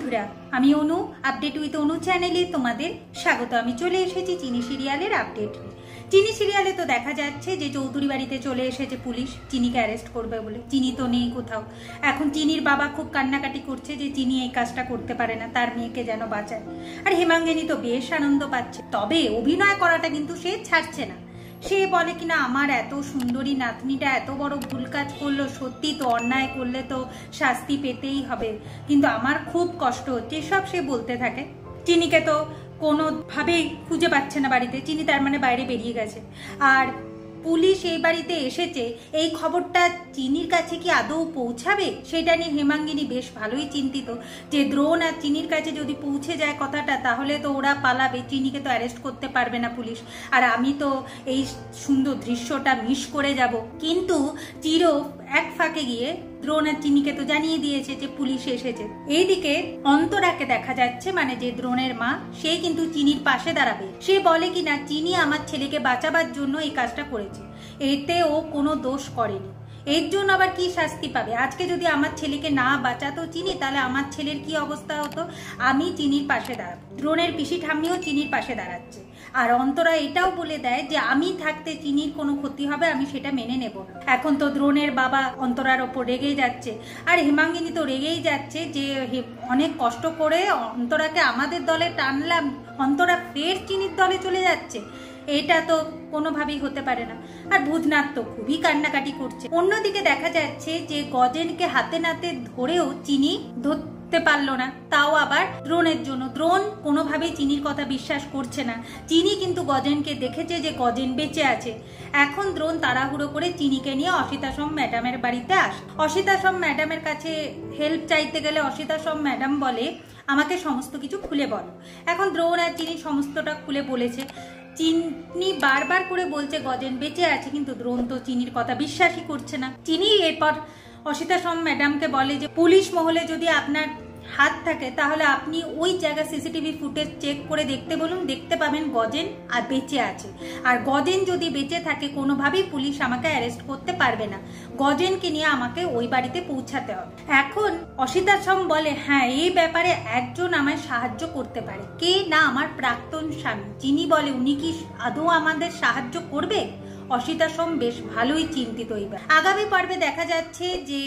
বন্ধুরা, আমি অনু, update with অনু চ্যানেলে তোমাদের স্বাগত। আমি চলে এসেছি চিনি সিরিয়ালের আপডেট। চিনি সিরিয়ালে তো দেখা যাচ্ছে যে চৌধুরী বাড়িতে চলে এসেছে পুলিশ চিনিকে অ্যারেস্ট করবে বলে। চিনি তো নেই কোথাও। এখন চিনির বাবা খুব কান্নাকাটি করছে যে চিনি এই কাজটা করতে পারে না, তার মেয়েকে যেন বাঁচায়। আর হেমাঙ্গিনী তো বেশ আনন্দ পাচ্ছে, তবে অভিনয় করাটা কিন্তু সে ছাড়ছে না। সে বলে কিনা আমার এত সুন্দরী নাতনিটা এত বড় ভুল কাজ করলো, সত্যি তো অন্যায় করলে তো শাস্তি পেতেই হবে, কিন্তু আমার খুব কষ্ট হচ্ছে, এসব সে বলতে থাকে। চিনিকে তো কোনোভাবেই খুঁজে পাচ্ছে না বাড়িতে, চিনি তার মানে বাইরে বেরিয়ে গেছে। আর পুলিশ এই বাড়িতে এসেছে, এই খবরটা চিনির কাছে কি আদৌ পৌঁছাবে সেটা নিয়ে হেমাঙ্গিনী বেশ ভালোই চিন্তিত যে দ্রোণ আর চিনির কাছে যদি পৌঁছে যায় কথাটা, তাহলে তো ওরা পালাবে, চিনিকে তো অ্যারেস্ট করতে পারবে না পুলিশ, আর আমি তো এই সুন্দর দৃশ্যটা মিস করে যাব। কিন্তু চির এক ফাঁকে গিয়ে দ্রোণ আর চিনিকে তো জানিয়ে দিয়েছে যে পুলিশ এসেছে। এইদিকে অন্তরাকে দেখা যাচ্ছে, মানে যে দ্রোণের মা, সে কিন্তু চিনির পাশে দাঁড়াবে। সে বলে কিনা চিনি আমার ছেলেকে বাঁচাবার জন্য এই কাজটা করেছে, এতে ও কোনো দোষ করেনি, এর জন্য আবার কি শাস্তি পাবে। আজকে যদি আমার ছেলেকে না বাঁচাতো চিনি, তাহলে আমার ছেলের কি অবস্থা হতো। আমি চিনির পাশে দাঁড়াবো। দ্রোণের পিসি ঠাম্মিও চিনির পাশে দাঁড়াচ্ছে। আর অন্তরা এটাও বলে দেয় যে আমি থাকতে চিনির কোনো ক্ষতি হবে, আমি সেটা মেনে নেব না। এখন তো দ্রোণের বাবা অন্তরার ওপর রেগেই যাচ্ছে, আর হেমাঙ্গিনী তো রেগেই যাচ্ছে যে অনেক কষ্ট করে অন্তরাকে আমাদের দলে টানলাম, অন্তরা ফের চিনির দলে চলে যাচ্ছে, এটা তো কোনোভাবেই হতে পারে না। আর ভূতনাথ তো খুবই কান্নাকাটি করছে। অন্যদিকে দেখা যাচ্ছে যে গজেনকে হাতে নাতে ধরেও চিনি ধরতে পারলো না, তাও আবার দ্রোণের জন্য। দ্রোণ কোনোভাবেই চিনির কথা বিশ্বাস করছে না। চিনি কিন্তু গজেনকে দেখেছে যে গজেন বেঁচে আছে। এখন দ্রোণ তাড়াহুড়ো করে চিনিকে নিয়ে অসিতাসম ম্যাডামের বাড়িতে আসে। অসিতাসম ম্যাডামের কাছে হেল্প চাইতে গেলে অসিতাসম ম্যাডাম বলে আমাকে সমস্ত কিছু খুলে বলো। এখন দ্রোণ আর চিনি সমস্তটা খুলে বলেছে। চিনি বারবার করে বলছে গজেন বেঁচে আছে, কিন্তু দ্রোণ তো চিনির কথা বিশ্বাসই করছে না। চিনি এরপর অসিতাসম ম্যাডামকে বলে যে পুলিশ মহলে যদি আপনার হাত থাকে, তাহলে আপনি ওই জায়গা সিসিটিভি ফুটেজ চেক করে দেখতে বলুন, দেখতে পাবেন গজেন আর বেঁচে আছে। আর গজেন যদি বেঁচে থাকে, কোনোভাবেই পুলিশ আমাকে অ্যারেস্ট করতে পারবে না। গজেনকে নিয়ে আমাকে ওই বাড়িতে পৌঁছাতে হবে। এখন অসিতাসম বলে হ্যাঁ, এই ব্যাপারে একজন আমায় সাহায্য করতে পারে। কে না, আমার প্রাক্তন স্বামী। চিনি বলে উনি কি আদৌ আমাদের সাহায্য করবে? অসিতাসম বেশ ভালোই চিন্তিত। এইবার আগামী পর্বে দেখা যাচ্ছে যে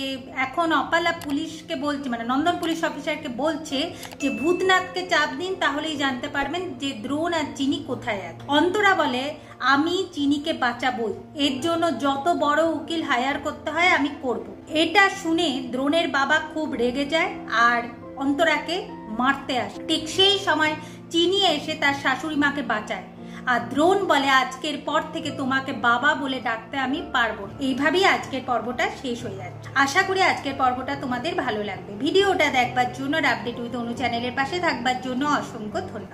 এখন অপালা পুলিশকে বলছে, মানে নন্দন পুলিশ অফিসারকে বলছে যে ভূতনাথকে চাপ দিন, তাহলেই জানতে পারবেন যে দ্রোণ আর চিনি কোথায় আছে। অন্তরা বলে আমি চিনিকে বাঁচাবই, এর জন্য যত বড় উকিল হায়ার করতে হয় আমি করব। এটা শুনে দ্রোণের বাবা খুব রেগে যায় আর অন্তরাকে মারতে আসে। ঠিক সেই সময় চিনি এসে তার শাশুড়ি মাকে বাঁচায়। আর দ্রোণ বলে আজকের পর থেকে তোমাকে বাবা বলে ডাকতে আমি পারবো। এইভাবেই আজকের পর্বটা শেষ হয়ে যাচ্ছে। আশা করি আজকের পর্বটা তোমাদের ভালো লাগবে। ভিডিওটা দেখবার জন্য আর আপডেট উইথ অনু চ্যানেলের পাশে থাকবার জন্য অসংখ্য ধন্যবাদ।